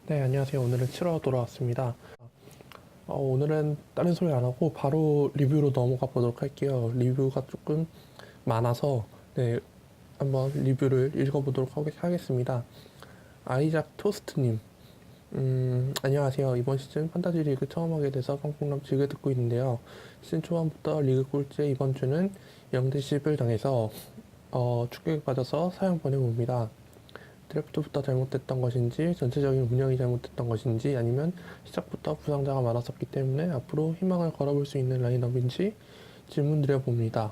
네, 안녕하세요. 오늘은 7화 돌아왔습니다. 오늘은 다른 소리 안 하고 바로 리뷰로 넘어가 보도록 할게요. 리뷰가 조금 많아서 네, 한번 리뷰를 읽어보도록 하겠습니다. 아이작 토스트님, 안녕하세요. 이번 시즌 판타지 리그 처음 하게 돼서 펑펑남 즐겨 듣고 있는데요. 시즌 초반부터 리그 꼴찌 이번 주는 0대 10을 당해서 충격에 빠져서 사연 보내봅니다. 드래프트부터 잘못됐던 것인지 전체적인 운영이 잘못됐던 것인지 아니면 시작부터 부상자가 많았었기 때문에 앞으로 희망을 걸어볼 수 있는 라인업인지 질문드려봅니다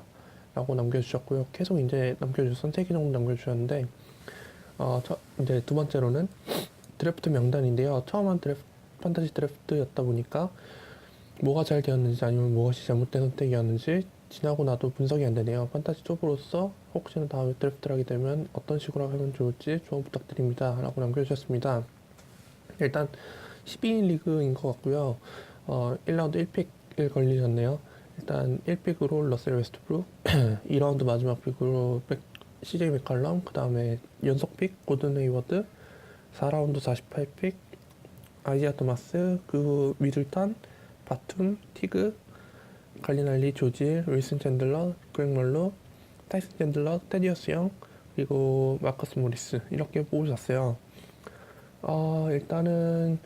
라고 남겨주셨고요. 계속 이제 남겨주셔서 3개 정도 남겨주셨는데 이제 두 번째로는 드래프트 명단인데요. 처음 한 판타지 드래프트였다 보니까 뭐가 잘 되었는지 아니면 무엇이 잘못된 선택이었는지 지나고 나도 분석이 안 되네요. 판타지 초보로서 혹시나 다음에 드래프트를 하게 되면 어떤 식으로 하면 좋을지 조언 부탁드립니다 라고 남겨주셨습니다. 일단 12인 리그인 것 같고요. 1라운드 1픽을 걸리셨네요. 일단 1픽으로 러셀 웨스트브룩, 2라운드 마지막 픽으로 CJ 맥칼럼, 그 다음에 연속 픽 고든 헤이워드, 4라운드 48픽 아이지아 토마스, 그 미들턴, 바툼, 티그, 갈리날리, 조질, 윌슨 챈들러, 그렉 멀로, 타이슨 챈들러, 테디어스 영, 그리고 마커스 모리스 이렇게 뽑으셨어요. 일단은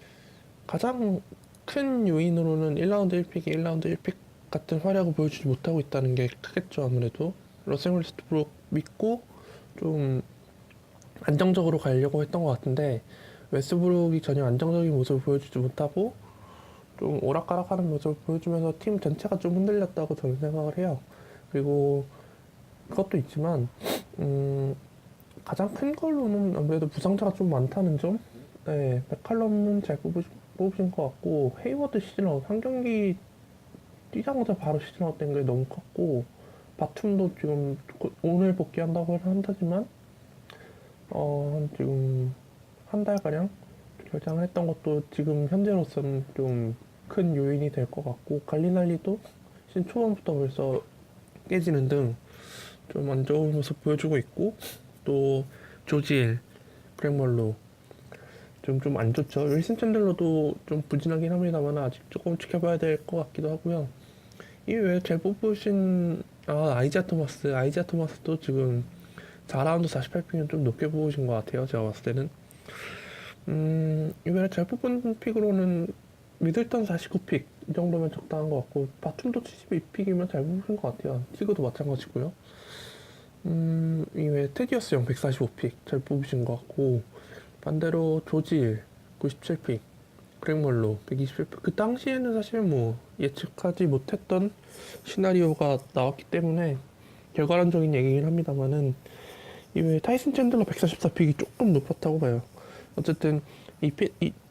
가장 큰 요인으로는 1라운드 1픽이 1라운드 1픽 같은 활약을 보여주지 못하고 있다는 게 크겠죠. 아무래도 러셀 웨스트브룩 믿고 좀 안정적으로 가려고 했던 것 같은데 웨스트브룩이 전혀 안정적인 모습을 보여주지 못하고 좀 오락가락하는 모습을 보여주면서 팀 전체가 좀 흔들렸다고 저는 생각을 해요. 그리고 그것도 있지만 가장 큰 걸로는 아무래도 부상자가 좀 많다는 점. 네, 맥칼럼은 잘 뽑으신 것 같고 헤이워드 시즌아웃 한 경기 뛰자마자 바로 시즌아웃 된 게 너무 컸고 바툼도 지금 오늘 복귀한다고 한다지만 지금 한 달가량 결장을 했던 것도 지금 현재로서는 좀 큰 요인이 될 것 같고 갈리날리도 시즌 초반부터 벌써 깨지는 등 좀 안 좋은 모습 보여주고 있고 또 조지일, 그렉멀로 좀 안 좋죠. 윌슨 챈들러도 좀 부진하긴 합니다만 아직 조금 지켜봐야 될 것 같기도 하고요. 이 외에 잘 뽑으신 아이지아 토마스도 지금 4라운드 48픽은 좀 높게 뽑으신 것 같아요. 제가 봤을 때는 이번에 잘 뽑은 픽으로는 미들턴 49픽 이 정도면 적당한 것 같고 바툼도 72픽이면 잘 뽑으신 것 같아요. 티그도 마찬가지고요. 이외에 테디어스 형 145픽 잘 뽑으신 것 같고 반대로 조지일 97픽 그렉멀로 127픽 그 당시에는 사실 뭐 예측하지 못했던 시나리오가 나왔기 때문에 결과론적인 얘기긴 합니다만은 이외에 타이슨 챈들러 144픽이 조금 높았다고 봐요. 어쨌든 이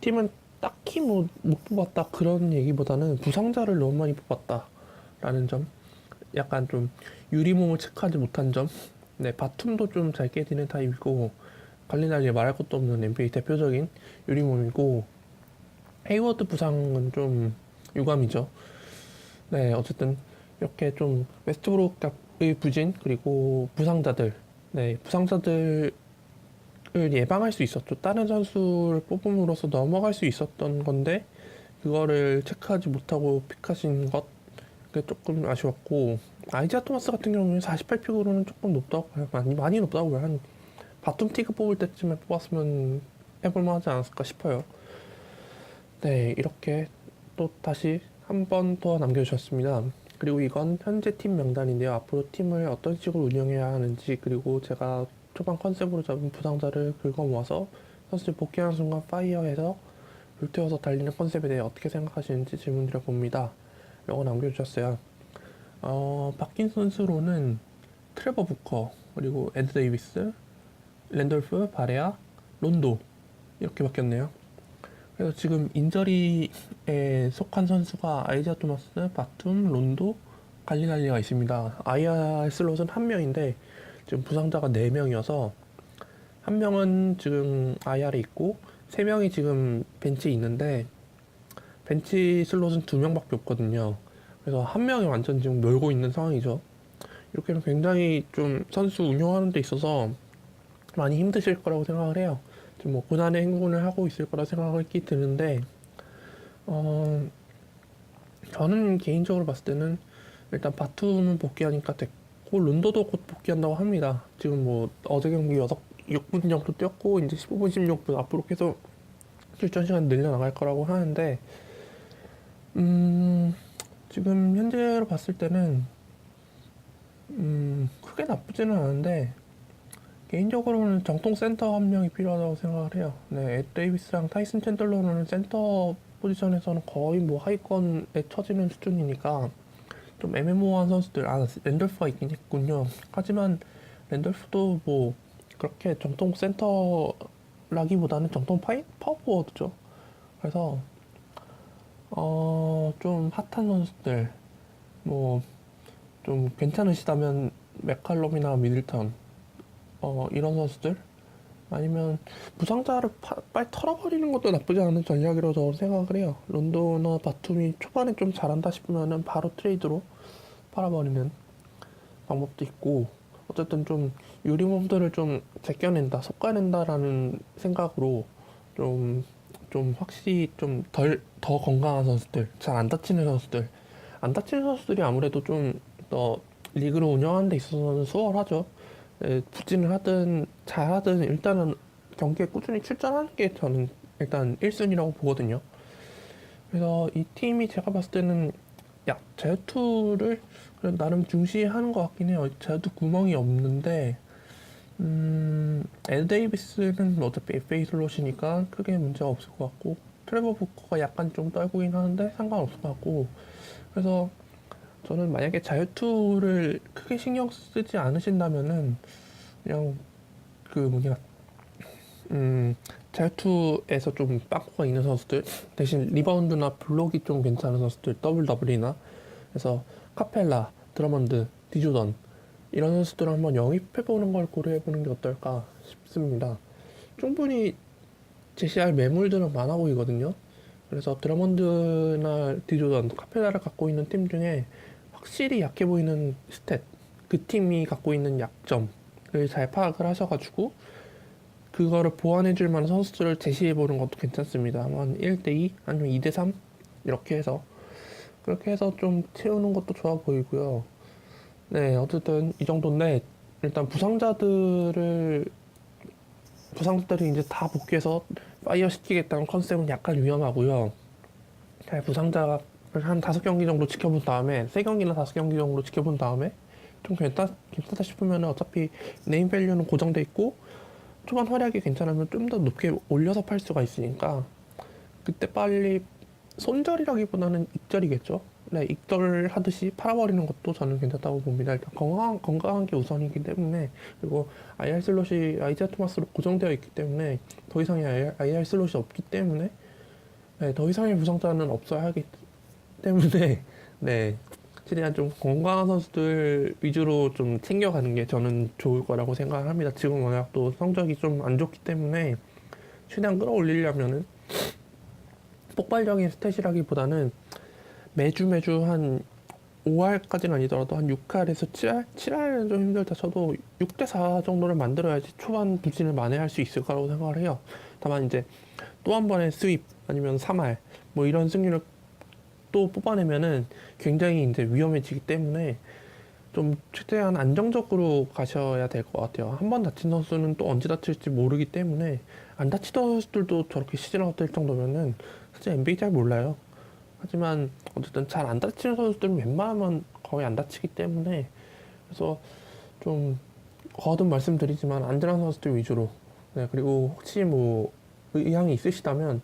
팀은 딱히 뭐 못 뽑았다 그런 얘기보다는 부상자를 너무 많이 뽑았다라는 점, 약간 좀 유리몸을 체크하지 못한 점. 네, 바툼도 좀 잘 깨지는 타입이고 갈리날리 말할 것도 없는 NBA 대표적인 유리몸이고 헤이워드 부상은 좀 유감이죠. 네, 어쨌든 이렇게 좀 웨스트브룩의 부진 그리고 부상자들, 네, 부상자들 예방할 수 있었죠. 다른 선수를 뽑음으로써 넘어갈 수 있었던 건데 그거를 체크하지 못하고 픽하신 것, 그게 조금 아쉬웠고 아이지아 토마스 같은 경우는 48픽으로는 조금 높다고 봐요. 많이 높다고 봐요. 한 바텀 티그 뽑을 때쯤에 뽑았으면 해볼만 하지 않았을까 싶어요. 네, 이렇게 또 다시 한 번 더 남겨주셨습니다. 그리고 이건 현재 팀 명단인데요. 앞으로 팀을 어떤 식으로 운영해야 하는지, 그리고 제가 초반 컨셉으로 잡은 부상자를 긁어 모아서 선수들 복귀하는 순간 파이어해서 불태워서 달리는 컨셉에 대해 어떻게 생각하시는지 질문 드려봅니다. 라고 남겨주셨어요. 바뀐 선수로는 트레버 부커, 그리고 에드 데이비스, 랜돌프, 바레아, 론도 이렇게 바뀌었네요. 그래서 지금 인저리에 속한 선수가 아이지아 토마스, 바툼, 론도, 갈리날리가 있습니다. IR 슬롯은 한 명인데 지금 부상자가 4명이어서 한 명은 지금 IR에 있고 3명이 지금 벤치에 있는데 벤치 슬롯은 2명밖에 없거든요. 그래서 한 명이 완전 지금 놀고 있는 상황이죠. 이렇게는 굉장히 좀 선수 운영하는 데 있어서 많이 힘드실 거라고 생각을 해요. 좀 뭐 고난의 행군을 하고 있을 거라 생각이 드는데, 어, 저는 개인적으로 봤을 때는 일단 바툼은 복귀하니까 됐고, 룬도도 곧 복귀한다고 합니다. 지금 뭐 어제 경기 6분 정도 뛰었고, 이제 15분, 16분 앞으로 계속 출전 시간 늘려나갈 거라고 하는데, 음, 지금 현재로 봤을 때는 크게 나쁘지는 않은데, 개인적으로는 정통 센터 한 명이 필요하다고 생각을 해요. 네, 앳 데이비스랑 타이슨 챈들러는 센터 포지션에서는 거의 뭐 하위권에 처지는 수준이니까 좀 애매모호한 선수들, 랜돌프가 있긴 했군요. 하지만 랜돌프도 뭐 그렇게 정통 센터라기보다는 정통 파워포워드죠. 그래서 좀 핫한 선수들, 뭐 좀 괜찮으시다면 맥칼럼이나 미들턴, 이런 선수들, 아니면 부상자를 빨리 털어버리는 것도 나쁘지 않은 전략이라고 저는 생각을 해요. 론도나 바툼이 초반에 좀 잘한다 싶으면은 바로 트레이드로 팔아버리는 방법도 있고, 어쨌든 좀 유리몸들을 좀 제껴낸다, 솎아낸다라는 생각으로 좀, 좀 확실히 좀 더 건강한 선수들, 잘 안 다치는 선수들, 안 다치는 선수들이 아무래도 좀 더 리그를 운영하는 데 있어서는 수월하죠. 네, 부진을 하든 잘하든 일단은 경기에 꾸준히 출전하는 게 저는 일단 1순위라고 보거든요. 그래서 이 팀이 제가 봤을 때는 제어투를 나름 중시하는 것 같긴 해요. 제어투 구멍이 없는데 엘 데이비스는 어차피 FA 슬롯이니까 크게 문제가 없을 것 같고, 트레버 부커가 약간 좀 떨구긴 하는데 상관없을 것 같고, 그래서 저는 만약에 자유투를 크게 신경 쓰지 않으신다면은 그냥 그 뭐냐 자유투에서 좀 빵꾸가 있는 선수들 대신 리바운드나 블록이 좀 괜찮은 선수들, 더블 더블이나, 그래서 카펠라, 드러먼드, 디조던 이런 선수들을 한번 영입해보는 걸 고려해보는 게 어떨까 싶습니다. 충분히 제시할 매물들은 많아 보이거든요. 그래서 드러먼드나 디조던, 카펠라를 갖고 있는 팀 중에 확실히 약해 보이는 스탯, 그 팀이 갖고 있는 약점을 잘 파악을 하셔가지고 그거를 보완해줄 만한 선수들을 제시해보는 것도 괜찮습니다. 한 1대2, 아니면 2대3 이렇게 해서 그렇게 해서 좀 채우는 것도 좋아 보이고요. 네, 어쨌든 이 정도인데, 일단 부상자들이 이제 다 복귀해서 파이어 시키겠다는 컨셉은 약간 위험하고요. 잘 부상자를 한 5경기 정도 지켜본 다음에, 3경기나 5경기 정도 지켜본 다음에 좀 괜찮다 싶으면 어차피 네임 밸류는 고정돼 있고 초반 활약이 괜찮으면 좀 더 높게 올려서 팔 수가 있으니까 그때 빨리, 손절이라기보다는 익절이겠죠. 네, 익절하듯이 팔아버리는 것도 저는 괜찮다고 봅니다. 일단 건강한 게 우선이기 때문에, 그리고 IR 슬롯이 아이자 토마스로 고정되어 있기 때문에 더 이상의 IR 슬롯이 없기 때문에, 네, 더 이상의 부상자는 없어야 하기 때문에, 네, 최대한 좀 건강한 선수들 위주로 좀 챙겨가는 게 저는 좋을 거라고 생각을 합니다. 지금 워낙 또 성적이 좀 안 좋기 때문에 최대한 끌어올리려면은 폭발적인 스탯이라기보다는 매주 한 5할까지는 아니더라도 한 6할에서 7할? 7할은 좀 힘들다 쳐도 6대4 정도를 만들어야지 초반 부진을 만회할 수 있을 거라고 생각을 해요. 다만 이제 또 한 번의 스윕 아니면 3할 뭐 이런 승률을 또 뽑아내면은 굉장히 이제 위험해지기 때문에 좀 최대한 안정적으로 가셔야 될 것 같아요. 한 번 다친 선수는 또 언제 다칠지 모르기 때문에, 안 다치던 선수들도 저렇게 시즌아웃 될 정도면은 사실 NBA 잘 몰라요. 하지만 어쨌든 잘 안 다치는 선수들은 웬만하면 거의 안 다치기 때문에, 그래서 좀 거듭 말씀드리지만 안전한 선수들 위주로, 네, 그리고 혹시 뭐 의향이 있으시다면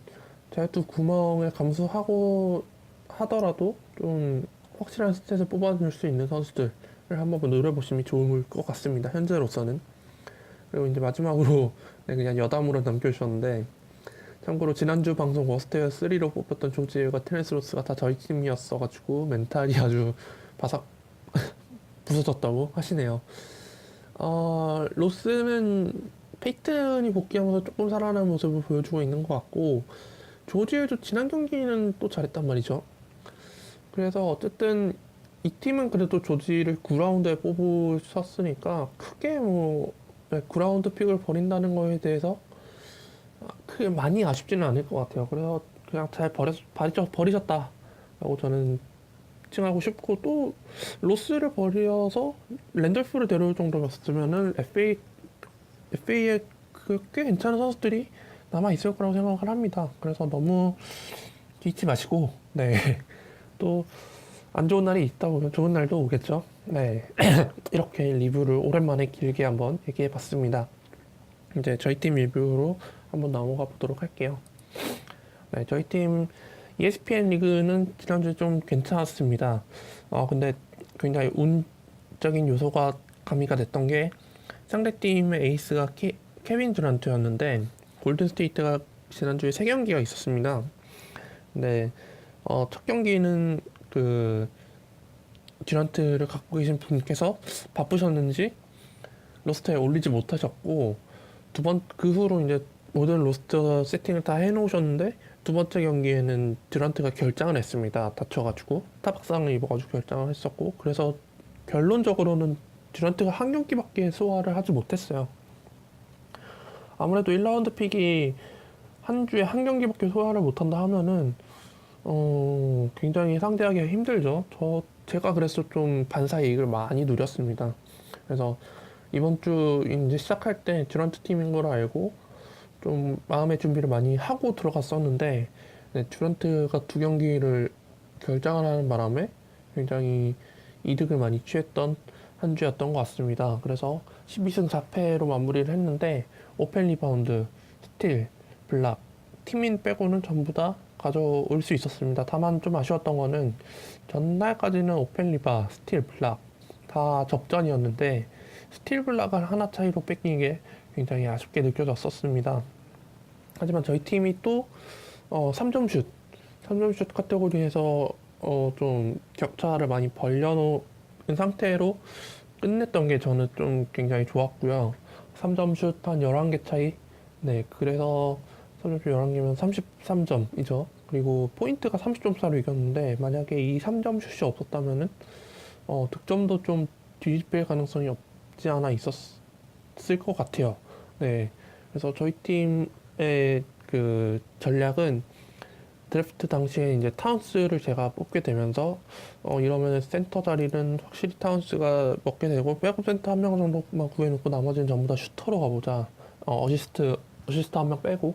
제가 구멍을 감수하고 하더라도 좀 확실한 스탯을 뽑아줄 수 있는 선수들을 한번 노려보시면 좋을 것 같습니다. 현재로서는. 그리고 이제 마지막으로 네, 그냥 여담으로 남겨주셨는데, 참고로 지난주 방송 워스트 3로 뽑혔던 조지일과 테레스 로스가 다 저희 팀이었어가지고 멘탈이 아주 바삭 부서졌다고 하시네요. 로스는 페이튼이 복귀하면서 조금 살아나는 모습을 보여주고 있는 것 같고, 조지일도 지난 경기는 또 잘했단 말이죠. 그래서 어쨌든 이 팀은 그래도 조지를 9라운드에 뽑으셨으니까 크게 뭐 9라운드 픽을 버린다는 거에 대해서 크게 많이 아쉽지는 않을 것 같아요. 그래서 그냥 잘 버리셨다라고 저는 칭하고 싶고, 또 로스를 버려서 랜돌프를 데려올 정도였으면은 FA에 꽤 괜찮은 선수들이 남아 있을 거라고 생각을 합니다. 그래서 너무 잊지 마시고, 네. 또 안 좋은 날이 있다 보면 좋은 날도 오겠죠. 네. 이렇게 리뷰를 오랜만에 길게 한번 얘기해 봤습니다. 이제 저희 팀 리뷰로 한번 넘어가 보도록 할게요. 네, 저희 팀 ESPN 리그는 지난주에 좀 괜찮았습니다. 근데 굉장히 운적인 요소가 가미가 됐던 게, 상대팀의 에이스가 케빈 듀란트였는데 골든 스테이트가 지난주에 3경기가 있었습니다. 근데 첫 경기는 그 듀란트를 갖고 계신 분께서 바쁘셨는지 로스터에 올리지 못하셨고, 그 후로 이제 모든 로스터 세팅을 다 해놓으셨는데, 두 번째 경기에는 듀란트가 결장을 했습니다. 다쳐가지고 타박상을 입어가지고 결장을 했었고, 그래서 결론적으로는 듀란트가 한 경기밖에 소화를 하지 못했어요. 아무래도 1라운드 픽이 한 주에 한 경기밖에 소화를 못한다 하면은 굉장히 상대하기가 힘들죠. 제가 그래서 좀 반사의 이익을 많이 누렸습니다. 그래서 이번 주 이제 시작할 때 듀란트 팀인 걸 알고 좀 마음의 준비를 많이 하고 들어갔었는데, 네, 듀란트가 두 경기를 결장을 하는 바람에 굉장히 이득을 많이 취했던 한 주였던 것 같습니다. 그래서 12승 4패로 마무리를 했는데, 오펜 리바운드, 스틸, 블락, 팀인 빼고는 전부 다 가져올 수 있었습니다. 다만 좀 아쉬웠던 거는 전날까지는 오펜 리바, 스틸, 블락 다 접전이었는데, 스틸 블락을 하나 차이로 뺏긴 게 굉장히 아쉽게 느껴졌었습니다. 하지만 저희 팀이 또 3점 슛, 3점 슛 카테고리에서 좀 격차를 많이 벌려놓은 상태로 끝냈던 게 저는 좀 굉장히 좋았고요. 3점 슛 한 11개 차이. 네, 그래서 3점 슛 11개면 33점이죠. 그리고 포인트가 30점 차로 이겼는데, 만약에 이 3점 슛이 없었다면은 득점도 좀 뒤집힐 가능성이 없지 않아 있었을 것 같아요. 네, 그래서 저희 팀의 그 전략은, 드래프트 당시에 이제 타운스를 제가 뽑게 되면서 이러면 센터 자리는 확실히 타운스가 먹게 되고, 백업 센터 한 명 정도만 구해놓고 나머지는 전부 다 슈터로 가보자. 어시스트 한 명 빼고.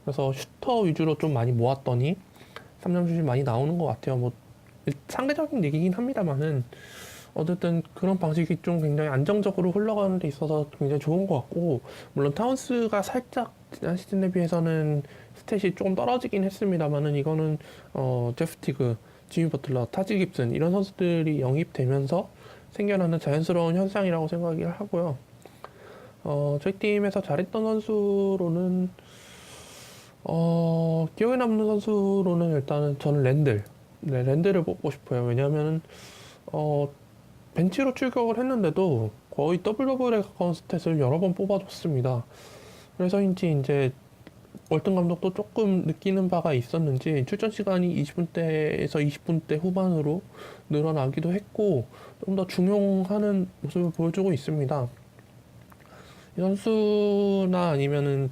그래서 슈터 위주로 좀 많이 모았더니 3점 슛이 많이 나오는 것 같아요. 뭐 상대적인 얘기긴 합니다만은, 어쨌든 그런 방식이 좀 굉장히 안정적으로 흘러가는 데 있어서 굉장히 좋은 것 같고, 물론 타운스가 살짝 지난 시즌에 비해서는 스탯이 조금 떨어지긴 했습니다만은, 이거는 제프 티그, 지미 버틀러, 타지 깁슨 이런 선수들이 영입되면서 생겨나는 자연스러운 현상이라고 생각을 하고요. 저희 팀에서 잘했던 선수로는 기억에 남는 선수로는 일단은 저는 랜들을 뽑고 싶어요. 왜냐하면 벤치로 출격을 했는데도 거의 더블 더블에 가까운 스탯을 여러 번 뽑아줬습니다. 그래서인지 이제 월튼 감독도 조금 느끼는 바가 있었는지 출전 시간이 20분대에서 20분대 후반으로 늘어나기도 했고, 좀 더 중용하는 모습을 보여주고 있습니다. 이 선수나 아니면은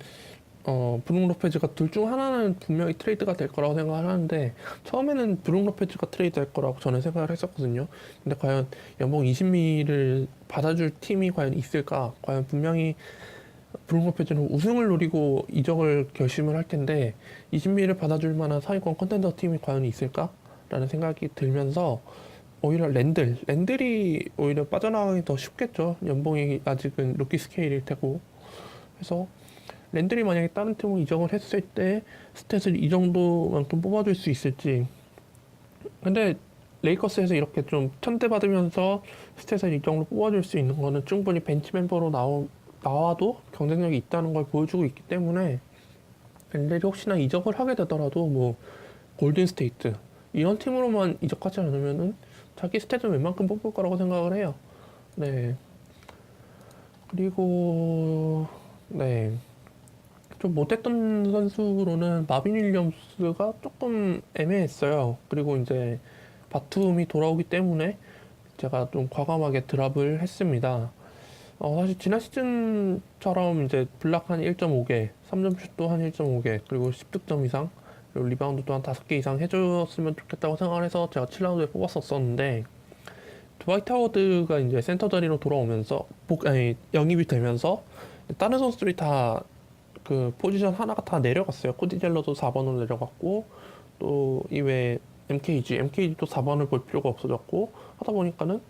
브룩 로페즈가 둘 중 하나는 분명히 트레이드가 될 거라고 생각을 하는데, 처음에는 브룩 로페즈가 트레이드 될 거라고 저는 생각을 했었거든요. 근데 과연 연봉 20미를 받아줄 팀이 과연 있을까? 과연 분명히 브룩 로페즈는 우승을 노리고 이적을 결심을 할 텐데, 20미를 받아줄 만한 상위권 컨텐더 팀이 과연 있을까? 라는 생각이 들면서, 오히려 랜들이 오히려 빠져나가기 더 쉽겠죠. 연봉이 아직은 루키 스케일일 테고. 그래서 랜들이 만약에 다른 팀으로 이적을 했을 때 스탯을 이 정도만큼 뽑아줄 수 있을지. 근데 레이커스에서 이렇게 좀 천대받으면서 스탯을 이 정도 뽑아줄 수 있는 거는 충분히 벤치 멤버로 나와도 경쟁력이 있다는 걸 보여주고 있기 때문에, 랜들이 혹시나 이적을 하게 되더라도 뭐 골든 스테이트 이런 팀으로만 이적하지 않으면은 자기 스탯은 웬만큼 뽑을 거라고 생각을 해요. 네. 그리고 네. 좀 못했던 선수로는 마빈 윌리엄스가 조금 애매했어요. 그리고 이제 바툼이 돌아오기 때문에 제가 좀 과감하게 드랍을 했습니다. 사실 지난 시즌처럼 이제 블락 한 1.5개, 3점슛도 한 1.5개, 그리고 10득점 이상, 그리고 리바운드도 한 5개 이상 해줬으면 좋겠다고 생각을 해서 제가 7라운드에 뽑았었는데, 드와이트 하워드가 이제 센터 자리로 돌아오면서, 영입이 되면서, 다른 선수들이 다 그 포지션 하나가 다 내려갔어요. 코디 젤러도 4번으로 내려갔고, 또 이외에 MKG도 4번을 볼 필요가 없어졌고, 하다 보니까는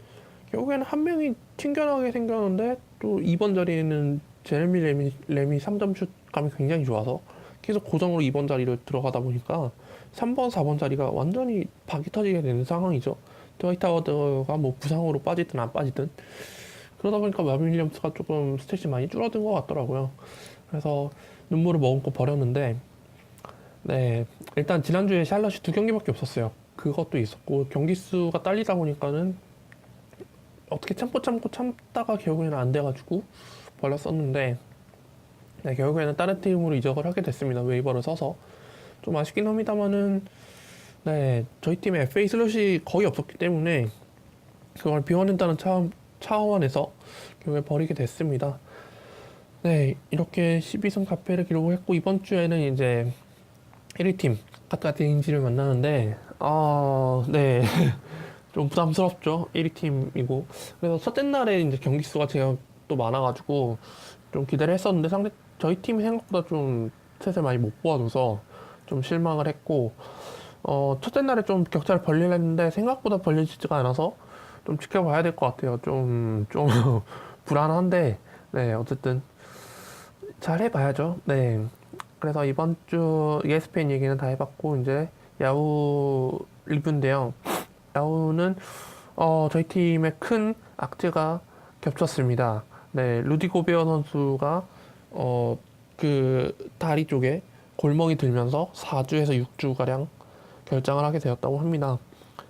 결국에는 한 명이 튕겨나게 생겼는데 또 2번 자리에는 제레미 램이 3점 슛감이 굉장히 좋아서 계속 고정으로 2번 자리로 들어가다 보니까 3번, 4번 자리가 완전히 박이 터지게 되는 상황이죠. 드와이트 하워드가 뭐 부상으로 빠지든 안 빠지든 그러다 보니까 마빈 윌리엄스가 조금 스탯이 많이 줄어든 것 같더라고요. 그래서 눈물을 머금고 버렸는데 네, 일단 지난주에 샬럿이 2경기밖에 없었어요. 그것도 있었고 경기 수가 딸리다 보니까는 어떻게 참다가 결국에는 안 돼가지고 버렸었는데 네, 결국에는 다른 팀으로 이적을 하게 됐습니다. 웨이버를 써서 좀 아쉽긴 합니다만은 네, 저희 팀에 FA 슬롯이 거의 없었기 때문에 그걸 비워낸다는 차원에서 결국에 버리게 됐습니다. 네, 이렇게 12승 4패를 기록했고 이번 주에는 이제 1위 팀 카트가티인지를 만나는데 네. 좀 부담스럽죠. 1위 팀이고. 그래서 첫째 날에 이제 경기 수가 제가 또 많아가지고 좀 기대를 했었는데 저희 팀이 생각보다 좀 셋을 많이 못 뽑아줘서 좀 실망을 했고, 첫째 날에 좀 격차를 벌리려 했는데 생각보다 벌려지지가 않아서 좀 지켜봐야 될 것 같아요. 좀 불안한데, 네, 어쨌든 잘 해봐야죠. 네. 그래서 이번 주 ESPN 얘기는 다 해봤고, 이제 야후 리뷰인데요. 야후는 저희 팀의 큰 악재가 겹쳤습니다. 네, 루디 고베어 선수가 그 다리 쪽에 골멍이 들면서 4주에서 6주가량 결장을 하게 되었다고 합니다.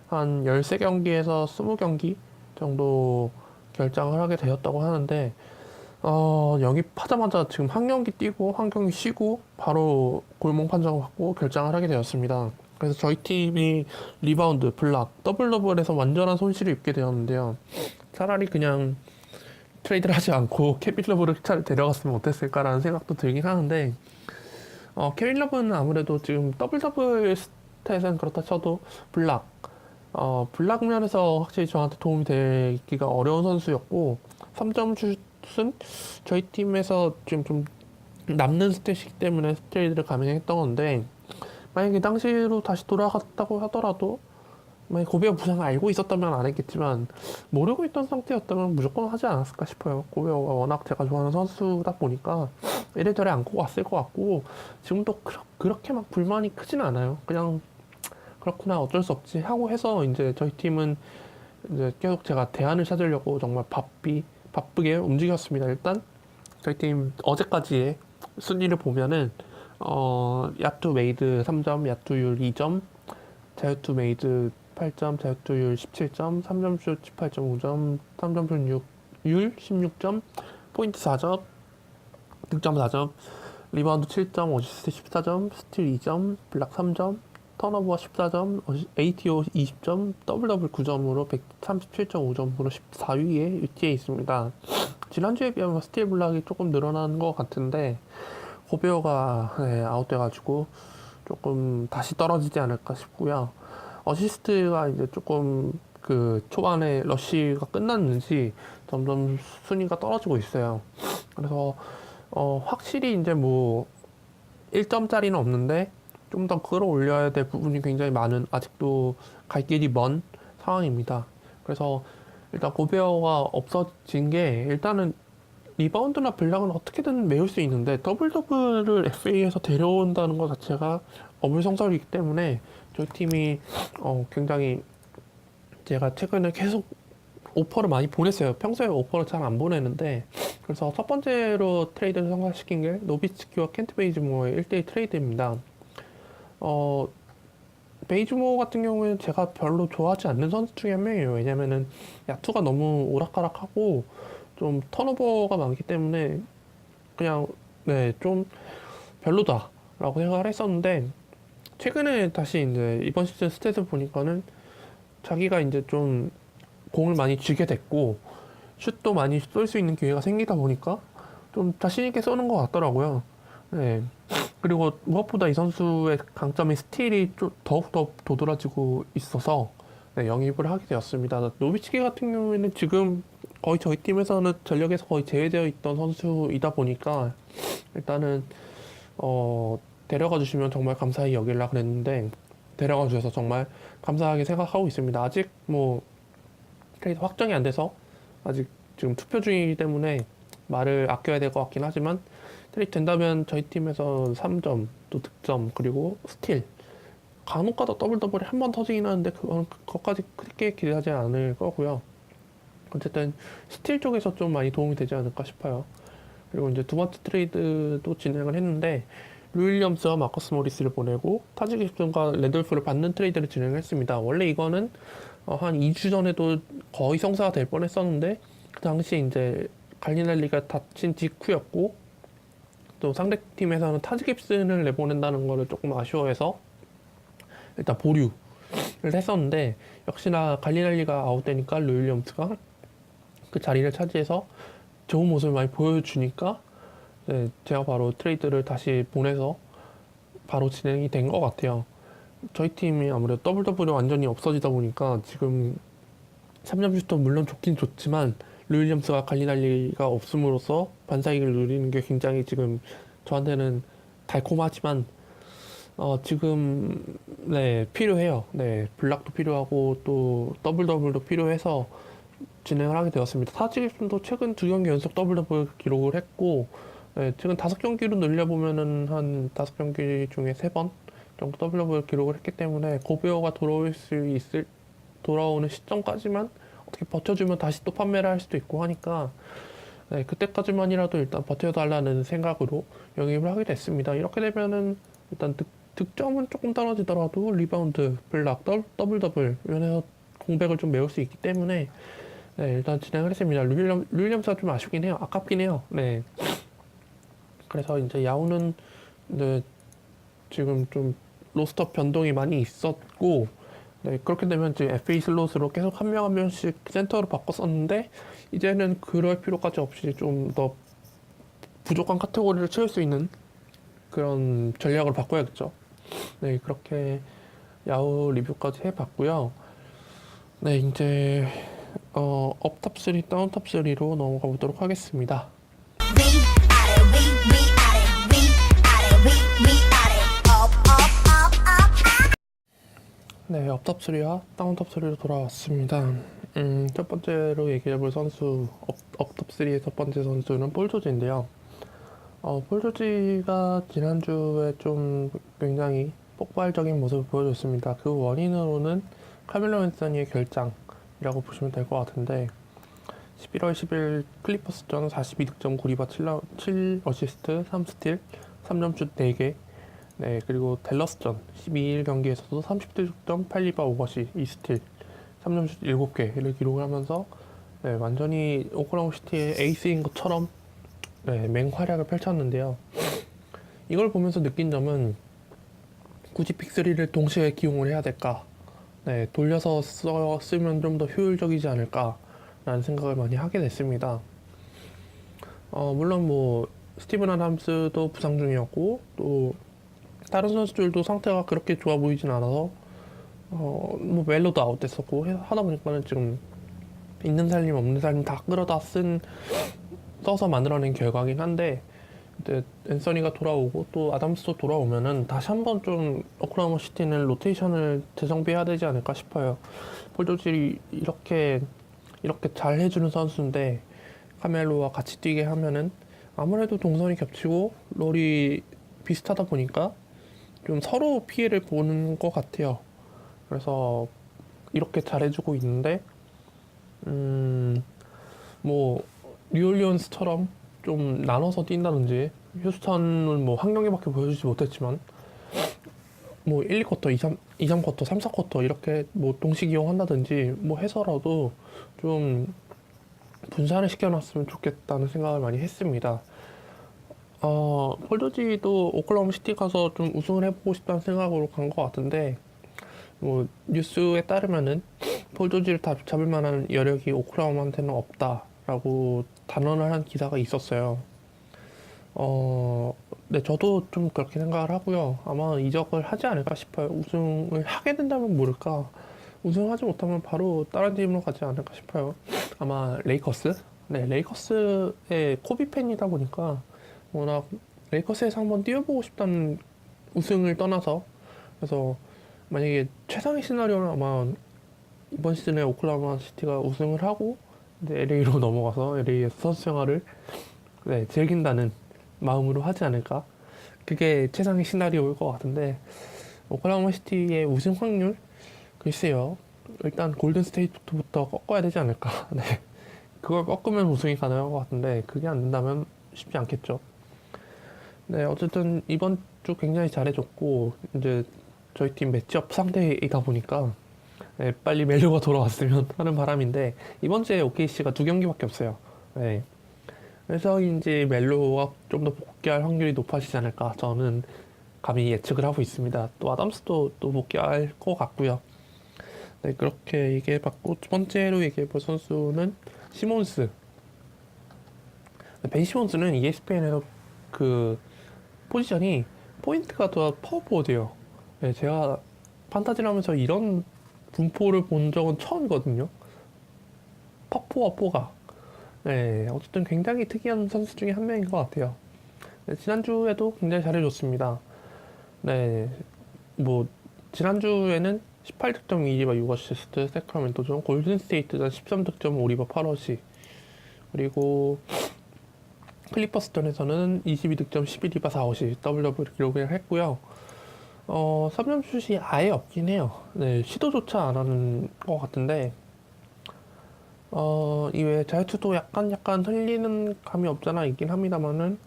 한 13경기에서 20경기 정도 결장을 하게 되었다고 하는데 영입하자마자 지금 한 경기 뛰고 한 경기 쉬고 바로 골목 판정을 받고 결장을 하게 되었습니다. 그래서 저희 팀이 리바운드, 블락, 더블 더블에서 완전한 손실을 입게 되었는데요. 차라리 그냥 트레이드를 하지 않고 케빈 러브를 차라리 데려갔으면 어땠을까라는 생각도 들긴 하는데 케빈 러브는 아무래도 지금 더블 더블 스탯은 그렇다 쳐도 블락 면에서 확실히 저한테 도움이 되기가 어려운 선수였고 3점 슛은 저희 팀에서 지금 좀 남는 스탯이기 때문에 트레이드를 가능했던 건데 만약에 당시로 다시 돌아갔다고 하더라도 만약 고베어 부상을 알고 있었다면 안 했겠지만 모르고 있던 상태였다면 무조건 하지 않았을까 싶어요. 고베어가 워낙 제가 좋아하는 선수다 보니까 이래저래 안고 왔을 것 같고 지금도 그렇게 막 불만이 크진 않아요. 그냥 그렇구나 어쩔 수 없지 하고 해서 이제 저희 팀은 이제 계속 제가 대안을 찾으려고 정말 바쁘게 움직였습니다. 일단 저희 팀 어제까지의 순위를 보면은 야투 메이드 3점, 야투율 2점, 자유투 메이드 8점, 자유투율 17점, 3점슛 18.5점, 3점슛 율 16점, 포인트 4점, 득점 4점, 리바운드 7점, 어시스트 14점, 스틸 2점, 블락 3점, 턴오버 14점, ATO 20점, 더블 더블 9점으로 137.5점으로 14위에 위치해 있습니다. 지난주에 비하면 스틸 블락이 조금 늘어난 것 같은데 고베어가 아웃돼가지고 조금 다시 떨어지지 않을까 싶고요. 어시스트가 이제 조금 그 초반에 러쉬가 끝났는지 점점 순위가 떨어지고 있어요. 그래서 확실히 이제 뭐 1점짜리는 없는데 좀 더 끌어올려야 될 부분이 굉장히 많은 아직도 갈 길이 먼 상황입니다. 그래서 일단 고베어가 없어진 게 일단은 리바운드나 블락은 어떻게든 메울 수 있는데 더블 더블을 FA에서 데려온다는 것 자체가 어불성설이기 때문에 저희 팀이 굉장히 제가 최근에 계속 오퍼를 많이 보냈어요. 평소에 오퍼를 잘 안 보내는데 그래서 첫 번째로 트레이드를 성사시킨 게 노비츠키와 켄트 베이즈모어의 1대1 트레이드입니다. 베이즈모어 같은 경우에는 제가 별로 좋아하지 않는 선수 중에 한 명이에요. 왜냐면은 야투가 너무 오락가락하고 좀 턴오버가 많기 때문에 그냥 좀 별로다라고 생각을 했었는데 최근에 다시 이제 이번 시즌 스탯을 보니까는 자기가 이제 좀 공을 많이 쥐게 됐고 슛도 많이 쏠 수 있는 기회가 생기다 보니까 좀 자신 있게 쏘는 것 같더라고요. 네. 그리고 무엇보다 이 선수의 강점이 스틸이 좀 더욱더 도드라지고 있어서 네, 영입을 하게 되었습니다. 노비치키 같은 경우에는 지금 거의 저희 팀에서는 전력에서 거의 제외되어 있던 선수이다 보니까 일단은 데려가 주시면 정말 감사히 여길라 그랬는데 데려가 주셔서 정말 감사하게 생각하고 있습니다. 아직 뭐 트레이드 확정이 안 돼서 아직 지금 투표 중이기 때문에 말을 아껴야 될 것 같긴 하지만 트레이드 된다면 저희 팀에서 3점, 또 득점, 그리고 스틸 간혹가다 더블 더블이 한 번 터지긴 하는데 그것까지 크게 기대하지 않을 거고요. 어쨌든 스틸 쪽에서 좀 많이 도움이 되지 않을까 싶어요. 그리고 이제 두 번째 트레이드도 진행을 했는데 루 윌리엄스와 마커스 모리스를 보내고 타지 깁슨과 랜돌프를 받는 트레이드를 진행을 했습니다. 원래 이거는 한 2주 전에도 거의 성사가 될 뻔했었는데 그 당시 이제 갈리날리가 다친 직후였고 또 상대팀에서는 타지 깁슨을 내보낸다는 거를 조금 아쉬워해서 일단 보류를 했었는데 역시나 갈리날리가 아웃되니까 루 윌리엄스가 그 자리를 차지해서 좋은 모습을 많이 보여주니까 네, 제가 바로 트레이드를 다시 보내서 바로 진행이 된 것 같아요. 저희 팀이 아무래도 더블 더블이 완전히 없어지다 보니까 지금 3점 슈터 물론 좋긴 좋지만 루 윌리엄스가 갈리날리가 없음으로써 반사이익을 누리는 게 굉장히 지금 저한테는 달콤하지만 지금 네 필요해요. 네 블락도 필요하고 또 더블 더블도 필요해서 진행을 하게 되었습니다. 타지깁슨도 최근 2경기 연속 더블 더블 기록을 했고 네, 최근 5경기로 늘려보면은 한 5경기 중에 3번 정도 더블 더블 기록을 했기 때문에 고베어가 돌아오는 시점까지만 어떻게 버텨주면 다시 또 판매를 할 수도 있고 하니까 네, 그때까지만이라도 일단 버텨달라는 생각으로 영입을 하게 됐습니다. 이렇게 되면은 일단 득점은 조금 떨어지더라도 리바운드, 블락, 더블 더블 면에서 공백을 좀 메울 수 있기 때문에 네, 일단 진행을 했습니다. 루 윌리엄스가 좀 아쉽긴 해요. 아깝긴 해요. 네. 그래서 이제 야구는 네, 지금 좀 로스터 변동이 많이 있었고 네, 그렇게 되면 이제 FA 슬롯으로 계속 한 명 한 명씩 센터로 바꿨었는데 이제는 그럴 필요까지 없이 좀 더 부족한 카테고리를 채울 수 있는 그런 전략을 바꿔야겠죠. 네, 그렇게 야후 리뷰까지 해봤고요. 네, 이제 업탑 3, 다운탑 3로 넘어가 보도록 하겠습니다. 네, 업탑 3와 다운탑 3로 돌아왔습니다. 첫 번째로 얘기해볼 선수, 업탑 3의 첫 번째 선수는 폴 조지인데요. 폴 조지가 지난주에 좀 굉장히 폭발적인 모습을 보여줬습니다. 그 원인으로는 카멜로 앤서니의 결장이라고 보시면 될 것 같은데 11월 10일 클리퍼스전 42득점 9리바 7어시스트 3스틸 3점슛 4개 네, 그리고 댈러스전 12일 경기에서도 30득점 8리바 오버시 2스틸 3점슛 7개를 기록을 하면서 네, 완전히 오클라호마 시티의 에이스인 것처럼 네, 맹활약을 펼쳤는데요. 이걸 보면서 느낀 점은 굳이 픽3를 동시에 기용을 해야 될까? 네, 돌려서 쓰면 좀 더 효율적이지 않을까? 라는 생각을 많이 하게 됐습니다. 물론 뭐 스티븐 아담스도 부상 중이었고 또 다른 선수들도 상태가 그렇게 좋아 보이진 않아서 뭐 멜로도 아웃됐었고 하다 보니까는 지금 있는 살림 없는 살림 다 끌어다 써서 만들어낸 결과긴 한데 이제 앤서니가 돌아오고 또 아담스도 돌아오면은 다시 한번 좀 오클라호마 시티는 로테이션을 재정비해야 되지 않을까 싶어요. 폴 조지 이렇게 잘 해주는 선수인데 카멜로와 같이 뛰게 하면은 아무래도 동선이 겹치고 롤이 비슷하다 보니까 좀 서로 피해를 보는 것 같아요. 그래서 이렇게 잘해주고 있는데 뭐 뉴올리언스처럼 좀 나눠서 뛴다든지 휴스턴은 뭐 한 경기밖에 보여주지 못했지만 뭐 1, 2쿼터, 2, 3쿼터, 3, 4쿼터 이렇게 뭐 동시 기용한다든지 뭐 해서라도 좀 분산을 시켜놨으면 좋겠다는 생각을 많이 했습니다. 폴 조지도 오클라호마 시티 가서 좀 우승을 해보고 싶다는 생각으로 간 것 같은데 뉴스에 따르면은 폴 조지를 잡을 만한 여력이 오클라호마한테는 없다 라고 단언을 한 기사가 있었어요. 네, 저도 좀 그렇게 생각을 하고요. 아마 이적을 하지 않을까 싶어요. 우승을 하게 된다면 모를까. 우승하지 못하면 바로 다른 팀으로 가지 않을까 싶어요. 아마 레이커스? 네, 레이커스의 코비 팬이다 보니까 워낙 레이커스에서 한번 뛰어보고 싶다는 우승을 떠나서 그래서 만약에 최상의 시나리오는 아마 이번 시즌에 오클라호마 시티가 우승을 하고 이제 LA로 넘어가서 LA에서 선수 생활을 네, 즐긴다는 마음으로 하지 않을까. 그게 최상의 시나리오일 것 같은데 오클라호마 시티의 우승 확률 글쎄요. 일단 골든 스테이트부터 꺾어야 되지 않을까. 네. 그걸 꺾으면 우승이 가능한 것 같은데 그게 안 된다면 쉽지 않겠죠. 네, 어쨌든 이번 주 굉장히 잘해줬고 이제 저희 팀 매치업 상대이다 보니까 네, 빨리 멜로가 돌아왔으면 하는 바람인데 이번 주에 OKC가 두 경기밖에 없어요. 네. 그래서인지 멜로가 좀 더 복귀할 확률이 높아지지 않을까 저는 감히 예측을 하고 있습니다. 또 아담스도 또 복귀할 것 같고요. 네, 그렇게 얘기해봤고 두 번째로 얘기해볼 선수는 시몬스. 벤 시몬스는 ESPN에서 그 포지션이 포인트가 더 파워포워드예요. 네, 제가 판타지를 하면서 이런 분포를 본 적은 처음이거든요. 파포와 포가. 네, 어쨌든 굉장히 특이한 선수 중에 한 명인 것 같아요. 네, 지난주에도 굉장히 잘해줬습니다. 네, 뭐 지난주에는 18득점 2리바 6어시스트 세크라멘토전, 골든스테이트전 13득점 5리바 8어시, 그리고 클리퍼스전에서는 22득점 11리바 4어시 더블 더블 기록을 했고요. 3점 슛이 아예 없긴 해요. 네, 시도조차 안 하는 것 같은데 이외에 자유투도 약간 흘리는 감이 없잖아 있긴 합니다만은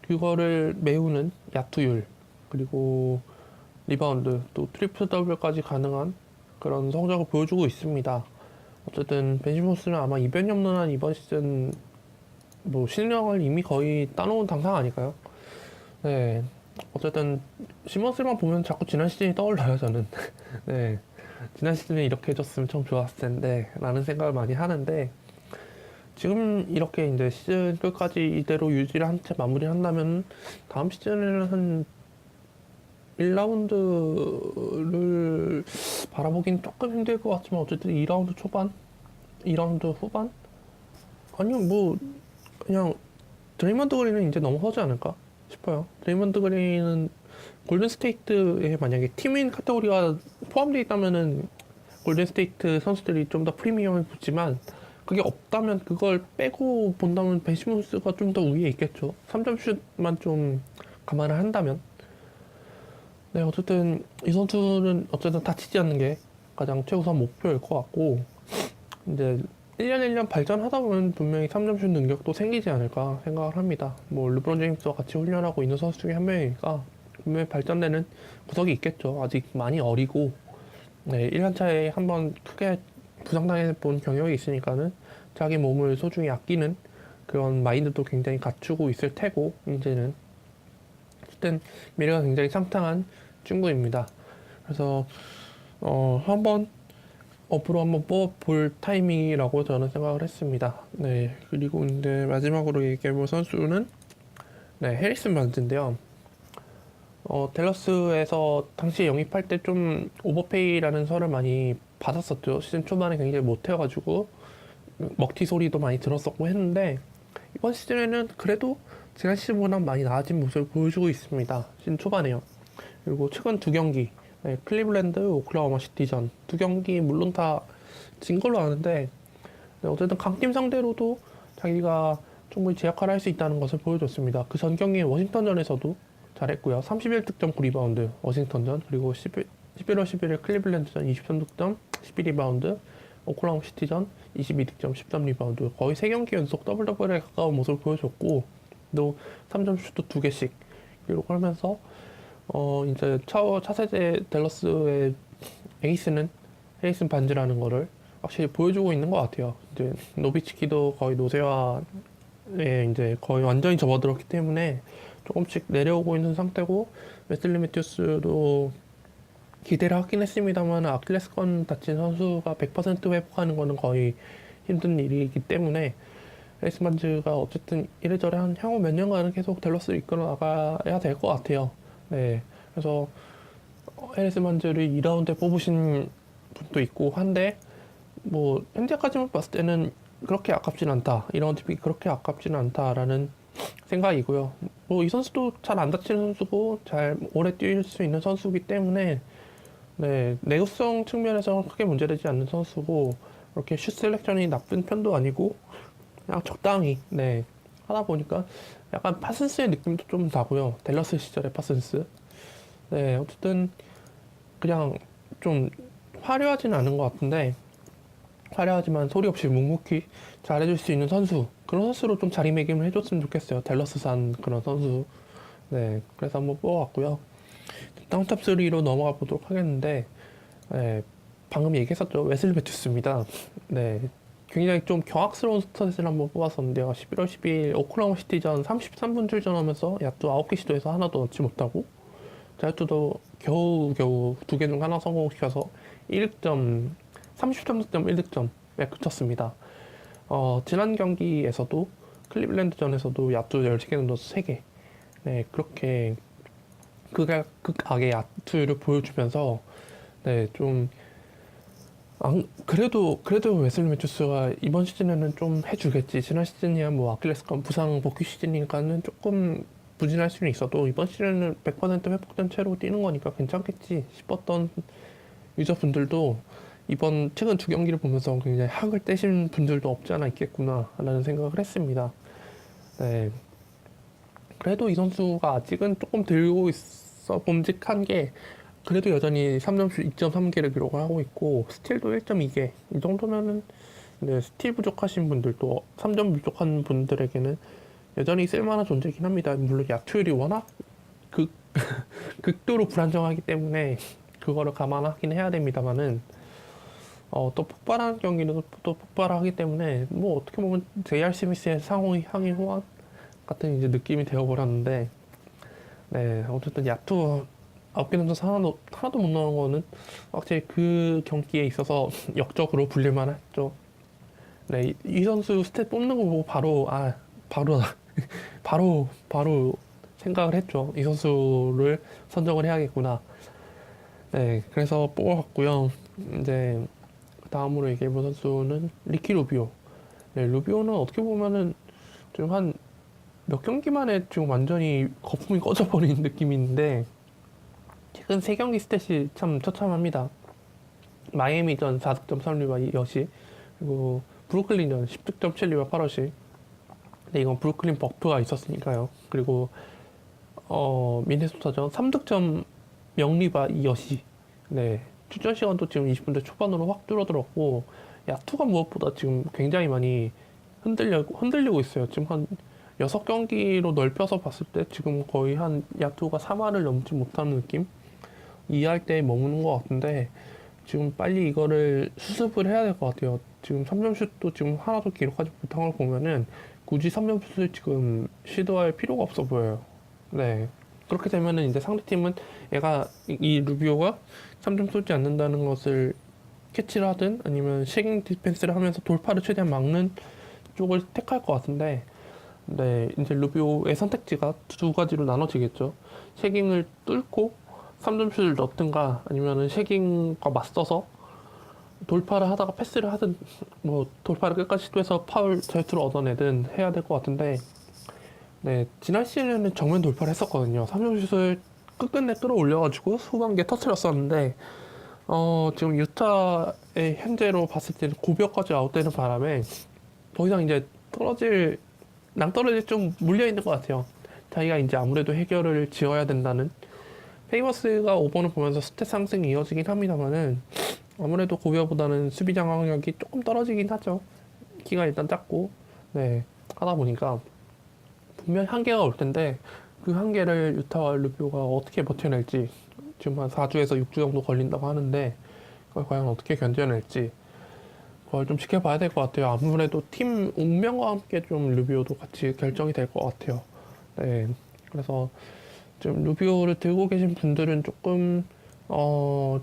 그거를 메우는 야투율, 그리고 리바운드, 또 트리플 더블까지 가능한 그런 성적을 보여주고 있습니다. 어쨌든 벤 시몬스는 아마 이변이 없는 한 이번 시즌 뭐 실력을 이미 거의 따놓은 당상 아닐까요? 네. 어쨌든 시몬스만 보면 자꾸 지난 시즌이 떠올라요 저는. 네. 지난 시즌에 이렇게 해줬으면 참 좋았을 텐데 라는 생각을 많이 하는데 지금 이렇게 이제 시즌 끝까지 이대로 유지를 한 채 마무리한다면 다음 시즌에는 한 1라운드를 바라보긴 조금 힘들 것 같지만 어쨌든 2라운드 초반? 2라운드 후반? 아니요 뭐 그냥 드레이먼드 그린은 이제 넘어서지 않을까 싶어요. 드레이먼드 그린은 골든스테이트에 만약에 팀인 카테고리가 포함되어 있다면은 골든스테이트 선수들이 좀 더 프리미엄을 붙지만 그게 없다면 그걸 빼고 본다면 벤 시몬스가 좀 더 우위에 있겠죠. 3점 슛만 좀 감안을 한다면. 네, 어쨌든 이 선수는 어쨌든 다치지 않는 게 가장 최우선 목표일 것 같고 이제 1년 1년 발전하다 보면 분명히 3점 슛 능력도 생기지 않을까 생각을 합니다. 뭐 르브론 제임스와 같이 훈련하고 있는 선수 중에 한 명이니까 분명히 발전되는 구석이 있겠죠. 아직 많이 어리고 네, 1년차에 한번 크게 부상당해 본 경력이 있으니까는 자기 몸을 소중히 아끼는 그런 마인드도 굉장히 갖추고 있을 테고 이제는 어쨌든 미래가 굉장히 상당한 친구입니다. 그래서 한번 업으로 한번 뽑아볼 타이밍이라고 저는 생각을 했습니다. 네, 그리고 이제 마지막으로 얘기해볼 선수는 네, 해리슨 반즈인데요. 댈러스에서 당시에 영입할 때 좀 오버페이라는 설을 많이 받았었죠. 시즌 초반에 굉장히 못해가지고 먹튀 소리도 많이 들었었고 했는데 이번 시즌에는 그래도 지난 시즌보다 많이 나아진 모습을 보여주고 있습니다. 시즌 초반에요. 그리고 최근 두 경기 네, 클리블랜드, 오클라호마 시티전 두 경기 물론 다 진 걸로 아는데 네, 어쨌든 강팀 상대로도 자기가 충분히 제 역할을 할 수 있다는 것을 보여줬습니다. 그 전 경기 워싱턴전에서도 잘했고요. 31득점 9리바운드 워싱턴전, 그리고 11월 11일 클리블랜드전 23득점 12리바운드, 오클라호마 시티전 22득점 13리바운드 거의 3경기 연속 더블 더블에 가까운 모습을 보여줬고 또 3점 슛도 2개씩 기록을 하면서 이제 차세대 댈러스의 에이스는 해리슨 반즈라는 거를 확실히 보여주고 있는 것 같아요. 이제 노비츠키도 거의 노세화에 이제 거의 완전히 접어들었기 때문에 조금씩 내려오고 있는 상태고 웨슬리 매튜스도 기대를 하긴 했습니다만 아킬레스건 다친 선수가 100% 회복하는 거는 거의 힘든 일이기 때문에 에리스만즈가 어쨌든 이래저래 한 향후 몇 년간은 계속 댈러스를 이끌어 나가야 될 것 같아요. 네, 그래서 에리스만즈를 2라운드에 뽑으신 분도 있고 한데 뭐 현재까지만 봤을 때는 그렇게 아깝진 않다. 2라운드 픽이 그렇게 아깝지는 않다라는 생각이고요. 뭐 이 선수도 잘 안 다치는 선수고 잘 오래 뛸 수 있는 선수이기 때문에 네, 내구성 측면에서 크게 문제되지 않는 선수고 그렇게 슛 셀렉션이 나쁜 편도 아니고 그냥 적당히 네 하다 보니까 약간 파슨스의 느낌도 좀 나고요. 댈러스 시절의 파슨스. 네, 어쨌든 그냥 좀 화려하진 않은 것 같은데 화려하지만 소리 없이 묵묵히 잘해줄 수 있는 선수 그런 선수로 좀 자리매김을 해줬으면 좋겠어요. 댈러스산 그런 선수. 네, 그래서 한번 뽑아왔고요. 다운탑 3로 넘어가 보도록 하겠는데 네, 방금 얘기했었죠. 웨슬리 매튜스입니다. 네, 굉장히 좀 경악스러운 스탯을 한번 뽑았었는데요. 11월 12일 오클라호마 시티전 33분 출전하면서 야투 9개 시도해서 하나도 넣지 못하고 자유투도 겨우겨우 2개 중 하나 성공시켜서 1득점 33득점 1득점에 그쳤습니다. 지난 경기에서도 클리블랜드전에서도 야투 13개는 넣어서 3개 네, 그렇게 극악의 야투를 보여주면서 네, 좀 그래도 웨슬리 매튜스가 이번 시즌에는 좀 해주겠지. 지난 시즌이야 뭐 아킬레스건 부상 복귀 시즌이니까는 조금 부진할 수는 있어도 이번 시즌은 100% 회복된 채로 뛰는 거니까 괜찮겠지 싶었던 유저분들도 이번 최근 두 경기를 보면서 굉장히 학을 떼신 분들도 없지 않아 있겠구나 라는 생각을 했습니다. 네. 그래도 이 선수가 아직은 조금 들고 있어 봄직한 게 그래도 여전히 3점슛 2.3개를 기록을 하고 있고 스틸도 1.2개 이 정도면은 네, 스틸 부족하신 분들도 3점 부족한 분들에게는 여전히 쓸만한 존재이긴 합니다. 물론 야투율이 워낙 극, 극도로 불안정하기 때문에 그거를 감안하긴 해야 됩니다만은 또 폭발하는 경기는 또 폭발하기 때문에 뭐 어떻게 보면 JR 스미스의 상호 향인 호환 같은 이제 느낌이 되어버렸는데 네 어쨌든 야투 9개 던져서 하나도 못 넣은 거는 확실히 그 경기에 있어서 역적으로 불릴만 했죠. 네, 이 선수 스탯 뽑는 거 보고 바로, 바로 생각을 했죠. 이 선수를 선정을 해야겠구나. 네, 그래서 뽑아봤고요. 이제 다음으로 얘기해볼 선수는 리키 루비오. 네, 루비오는 어떻게 보면은 지금 한 몇 경기 만에 지금 완전히 거품이 꺼져버린 느낌인데 최근 3경기 스탯이 참 처참합니다. 마이애미전 4득점 3리바 2어시 그리고 브루클린전 10득점 7리바 8어시 근데 이건 브루클린 버프가 있었으니까요. 그리고 미네소타전 3득점 0리바 2어시 네 출전 시간도 지금 20분대 초반으로 확 줄어들었고 야투가 무엇보다 지금 굉장히 많이 흔들리고 있어요. 지금 한 6경기로 넓혀서 봤을 때 지금 거의 한 야투가 3할을 넘지 못하는 느낌? 2할 때 머무는 것 같은데 지금 빨리 이거를 수습을 해야 될 것 같아요. 지금 3점슛도 지금 하나도 기록하지 못한 걸 보면은 굳이 3점슛을 지금 시도할 필요가 없어 보여요. 네. 그렇게 되면은 이제 상대팀은 얘가 이 루비오가 3점 쏘지 않는다는 것을 캐치를 하든 아니면 쉐깅 디펜스를 하면서 돌파를 최대한 막는 쪽을 택할 것 같은데 네, 이제 루비오의 선택지가 두 가지로 나눠지겠죠. 쉐깅을 뚫고 3점슛을 넣든가 아니면은 쉐깅과 맞서서 돌파를 하다가 패스를 하든 뭐 돌파를 끝까지 시도해서 파울 자유투를 얻어내든 해야 될 것 같은데 네, 지난 시즌에는 정면 돌파를 했었거든요. 3점슛을 끝끝내 끌어올려가지고 후반기에 터트렸었는데 지금 유타의 현재로 봤을 때는 고벽까지 아웃되는 바람에 더 이상 이제 낭떠러질 좀 물려있는 것 같아요. 자기가 이제 아무래도 해결을 지어야 된다는 페이머스가 5번을 보면서 스탯 상승이 이어지긴 합니다만은 아무래도 고비어보다는 수비 장악력이 조금 떨어지긴 하죠. 키가 일단 작고 네 하다 보니까 분명 한계가 올 텐데 그 한계를 유타와 루비오가 어떻게 버텨낼지 지금 한 4주에서 6주 정도 걸린다고 하는데 그걸 과연 어떻게 견뎌낼지 그걸 좀 지켜봐야 될 것 같아요. 아무래도 팀 운명과 함께 좀 루비오도 같이 결정이 될 것 같아요. 네 그래서 좀 루비오를 들고 계신 분들은 조금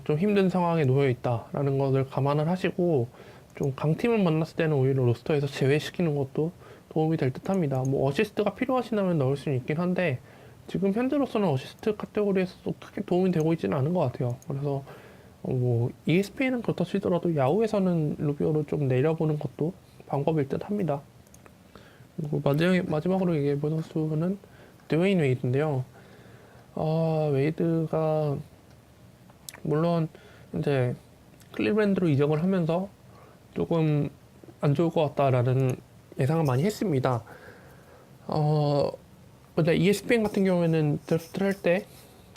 좀 힘든 상황에 놓여 있다라는 것을 감안을 하시고 좀 강팀을 만났을 때는 오히려 로스터에서 제외시키는 것도 도움이 될 듯 합니다. 뭐 어시스트가 필요하시다면 넣을 수는 있긴 한데 지금 현재로서는 어시스트 카테고리에서도 크게 도움이 되고 있지는 않은 것 같아요. 그래서 뭐 ESPN은 그렇다 치더라도 야구에서는 루비오를 좀 내려보는 것도 방법일 듯 합니다. 그리고 마지막으로 얘기해볼 선수는 드웨인 웨이드인데요. 웨이드가 물론 이제 클리브랜드로 이적을 하면서 조금 안 좋을 것 같다라는 예상을 많이 했습니다. 근데 ESPN 같은 경우에는 드래프트를 할 때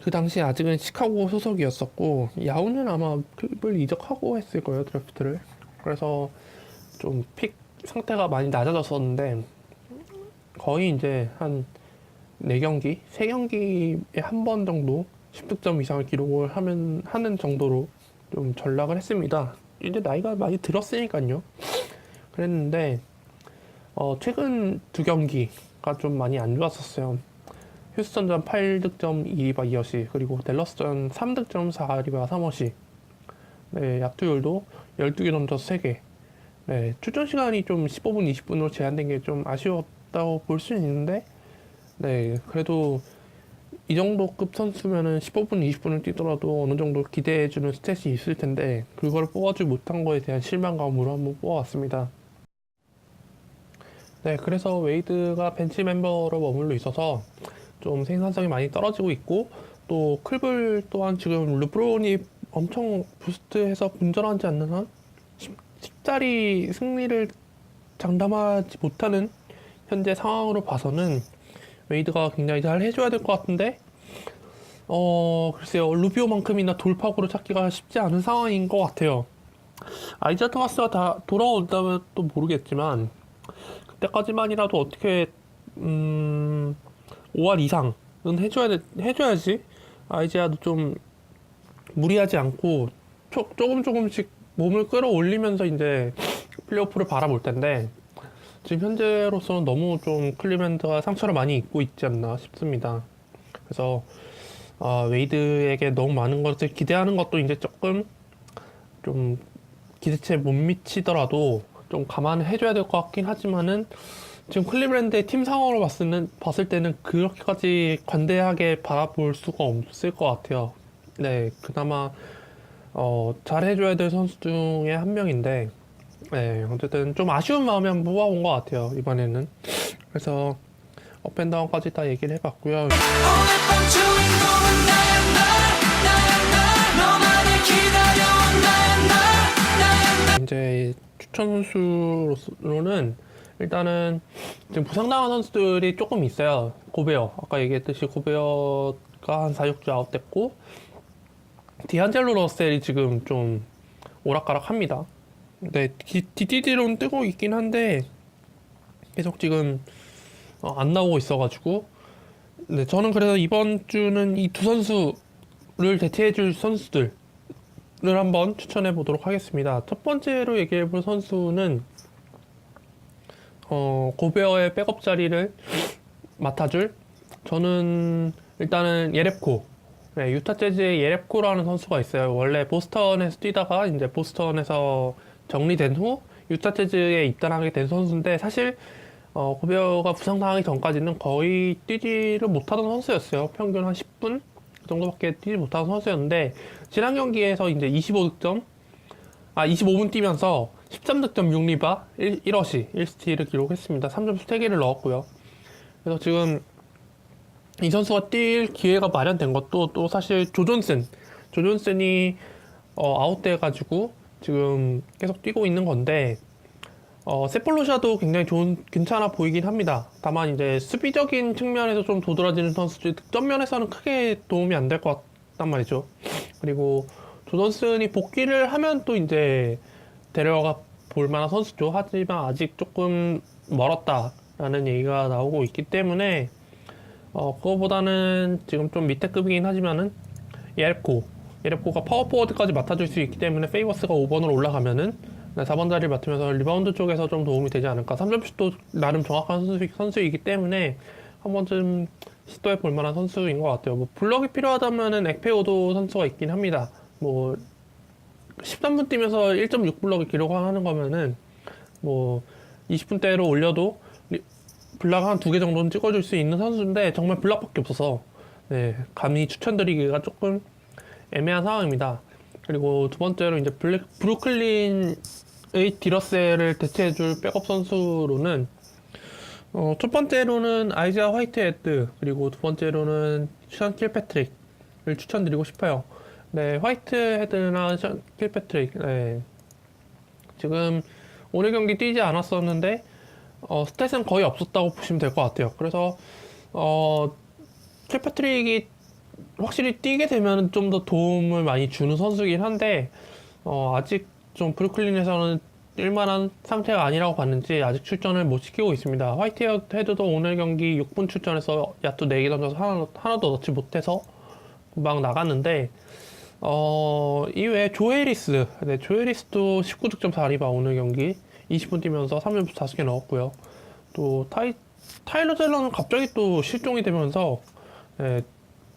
그 당시 아직은 시카고 소속이었었고 야후는 아마 클립을 이적하고 했을 거예요, 드래프트를. 그래서 좀 픽 상태가 많이 낮아졌었는데 거의 이제 한 4경기, 3경기에 한 번 정도 10득점 이상을 기록을 하는 정도로 좀 전락을 했습니다. 이제 나이가 많이 들었으니까요. 그랬는데 최근 2경기가 좀 많이 안 좋았었어요. 휴스턴전 8득점 2리바 2어시, 그리고 댈러스전 3득점 4리바 3어시. 네, 약투율도 12개 던져서 3개. 네, 출전 시간이 좀 15분, 20분으로 제한된 게 좀 아쉬웠다고 볼 수는 있는데, 네, 그래도 이 정도급 선수면은 15분, 20분을 뛰더라도 어느 정도 기대해주는 스탯이 있을 텐데, 그걸 뽑아주지 못한 거에 대한 실망감으로 한번 뽑아왔습니다. 네, 그래서 웨이드가 벤치 멤버로 머물러 있어서 좀 생산성이 많이 떨어지고 있고, 또 클불 또한 지금 르브론이 엄청 부스트해서 분전하지 않는 한 10자리 승리를 장담하지 못하는 현재 상황으로 봐서는 웨이드가 굉장히 잘 해줘야 될 것 같은데, 글쎄요, 루비오만큼이나 돌파구를 찾기가 쉽지 않은 상황인 것 같아요. 아이자 토마스가 다 돌아온다면 또 모르겠지만, 그때까지만이라도 어떻게 5할 이상은 해줘야지 아이지아도 좀 무리하지 않고 조금씩 몸을 끌어올리면서 이제 플레이오프를 바라볼 텐데, 지금 현재로서는 너무 좀 클리브랜드가 상처를 많이 입고 있지 않나 싶습니다. 그래서 웨이드에게 너무 많은 것을 기대하는 것도 이제 조금 좀 기대치에 못 미치더라도 좀 감안해줘야 될 것 같긴 하지만은, 지금 클리브랜드의 팀 상황으로 봤을 때는 그렇게까지 관대하게 바라볼 수가 없을 것 같아요. 네, 그나마 잘 해줘야 될 선수 중에 한 명인데, 네, 어쨌든 좀 아쉬운 마음이 한번 뽑아온 것 같아요, 이번에는. 그래서 업앤다운까지 다 얘기를 해봤고요. 오늘 밤 주인공은 너만을 기다려온 나야 나. 이제 추천 선수로는 일단은 지금 부상당한 선수들이 조금 있어요. 고베어, 아까 얘기했듯이 고베어가 한 4, 6주 아웃됐고, 디안젤로 러셀이 지금 좀 오락가락합니다. 네, DDD로는 뜨고 있긴 한데 계속 지금 안 나오고 있어가지고, 네, 저는 그래서 이번 주는 이 두 선수를 대체해줄 선수들을 한번 추천해 보도록 하겠습니다. 첫 번째로 얘기해 볼 선수는 고베어의 백업 자리를 맡아줄, 저는 일단은 예렙코, 네, 유타 재즈의 예렙코라는 선수가 있어요. 원래 보스턴에서 뛰다가 이제 보스턴에서 정리된 후 유타 재즈에 입단하게 된 선수인데, 사실 고베어가 부상당하기 전까지는 거의 뛰지를 못하던 선수였어요. 평균 한 10분 정도밖에 뛰지 못하던 선수였는데, 지난 경기에서 이제 25분 뛰면서 13득점 6리바 1어시 1스틸을 기록했습니다. 3점 3개를 넣었고요. 그래서 지금 이 선수가 뛸 기회가 마련된 것도 또 사실 조존슨이 아웃돼가지고 지금 계속 뛰고 있는 건데, 세폴로샤도 굉장히 괜찮아 보이긴 합니다. 다만 이제 수비적인 측면에서 좀 도드라지는 선수들, 득점 면에서는 크게 도움이 안 될 것 같단 말이죠. 그리고 조존슨이 복귀를 하면 또 이제 데려가 볼 만한 선수죠. 하지만 아직 조금 멀었다라는 얘기가 나오고 있기 때문에 그거보다는 지금 좀 밑에 급이긴 하지만은 예렙코가 파워포워드까지 맡아줄 수 있기 때문에 페이버스가 5번으로 올라가면은 4번 자리를 맡으면서 리바운드 쪽에서 좀 도움이 되지 않을까. 3점슛도 나름 정확한 선수이기 때문에 한 번쯤 시도해 볼 만한 선수인 것 같아요. 뭐 블럭이 필요하다면은 ekpeo도 선수가 있긴 합니다. 뭐 13분 뛰면서 1.6블럭을 기록하는 거면은 뭐 20분대로 올려도 블락 한 2개 정도는 찍어줄 수 있는 선수인데 정말 블락밖에 없어서 네, 감히 추천드리기가 조금 애매한 상황입니다. 그리고 두 번째로 이제 브루클린의 디러셀을 대체해줄 백업 선수로는 첫 번째로는 아이자 화이트헤드, 그리고 두 번째로는 션 킬패트릭을 추천드리고 싶어요. 네, 화이트헤드나 션 킬패트릭, 네, 지금 오늘 경기 뛰지 않았었는데 스탯은 거의 없었다고 보시면 될 것 같아요. 그래서 킬패트릭이 확실히 뛰게 되면 좀 더 도움을 많이 주는 선수긴 한데 아직 좀 브루클린에서는 뛸만한 상태가 아니라고 봤는지 아직 출전을 못 시키고 있습니다. 화이트헤드도 오늘 경기 6분 출전해서 야투 4개 던져서 하나도 넣지 못해서 금방 나갔는데 이외에 조에리스, 네, 조에리스도 19득점 4리바 오늘 경기 20분 뛰면서 3점슛 5개 넣었고요. 또 타일러 젤러는 갑자기 또 실종이 되면서 네,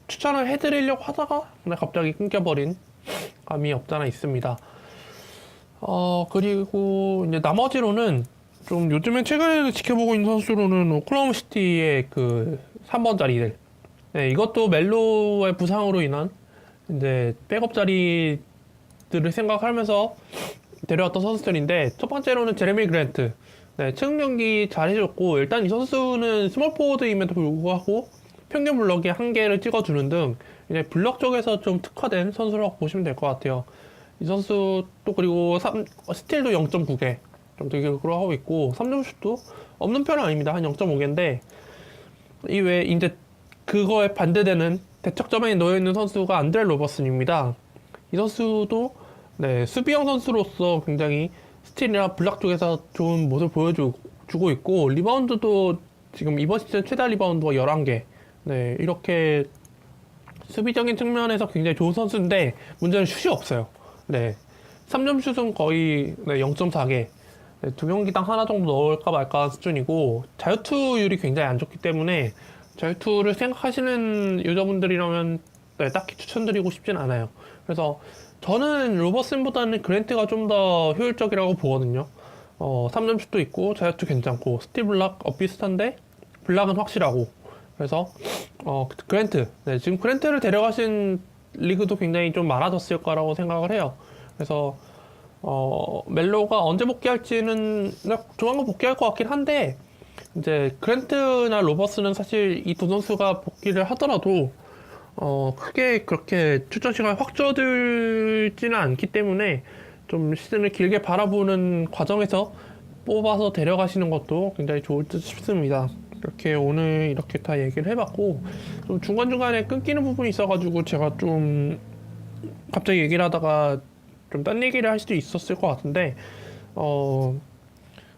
추천을 해드리려고 하다가 근데 갑자기 끊겨버린 감이 없잖아 있습니다. 그리고 이제 나머지로는 좀 요즘에 최근에 지켜보고 있는 선수로는 오클라호마 시티의 그 3번 자리들, 네, 이것도 멜로의 부상으로 인한 이제 백업 자리들을 생각하면서 데려왔던 선수들인데, 첫 번째로는 제레미 그랜트. 네, 최근 경기 잘 해줬고, 일단 이 선수는 스몰 포워드임에도 불구하고 평균 블럭이 1개를 찍어주는 등 이제 블럭 쪽에서 좀 특화된 선수라고 보시면 될 것 같아요. 이 선수 또 그리고 스틸도 0.9개 정도 기록으로 하고 있고, 3점슛도 없는 편은 아닙니다. 한 0.5개인데 이외에 이제 그거에 반대되는 대척점에 놓여있는 선수가 안드레 로버슨입니다. 이 선수도 네, 수비형 선수로서 굉장히 스틸이나 블락 쪽에서 좋은 모습을 보여주고 있고, 리바운드도 지금 이번 시즌 최다 리바운드가 11개. 네, 이렇게 수비적인 측면에서 굉장히 좋은 선수인데 문제는 슛이 없어요. 네, 3점 슛은 거의 0.4개. 네, 두 경기당 하나 정도 넣을까 말까 수준이고, 자유투율이 굉장히 안 좋기 때문에 자유투를 생각하시는 유저분들이라면 네, 딱히 추천드리고 싶진 않아요. 그래서 저는 로버슨보다는 그랜트가 좀 더 효율적이라고 보거든요. 3점 슛도 있고 자유투 괜찮고 스틸 블락 비슷한데 블락은 확실하고, 그래서 그랜트, 네, 지금 그랜트를 데려가신 리그도 굉장히 좀 많아졌을 거라고 생각을 해요. 그래서 멜로가 언제 복귀할지는 조만간 복귀할 것 같긴 한데, 이제 그랜트나 로버스는 사실 이 두 선수가 복귀를 하더라도 크게 그렇게 출전 시간이 확 줄어들지는 않기 때문에 좀 시즌을 길게 바라보는 과정에서 뽑아서 데려가시는 것도 굉장히 좋을 듯 싶습니다. 이렇게 오늘 이렇게 다 얘기를 해봤고, 좀 중간중간에 끊기는 부분이 있어가지고 제가 좀 갑자기 얘기를 하다가 좀 딴 얘기를 할 수도 있었을 것 같은데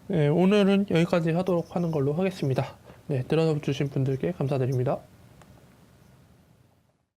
네, 오늘은 여기까지 하도록 하는 걸로 하겠습니다. 네, 들어주신 분들께 감사드립니다.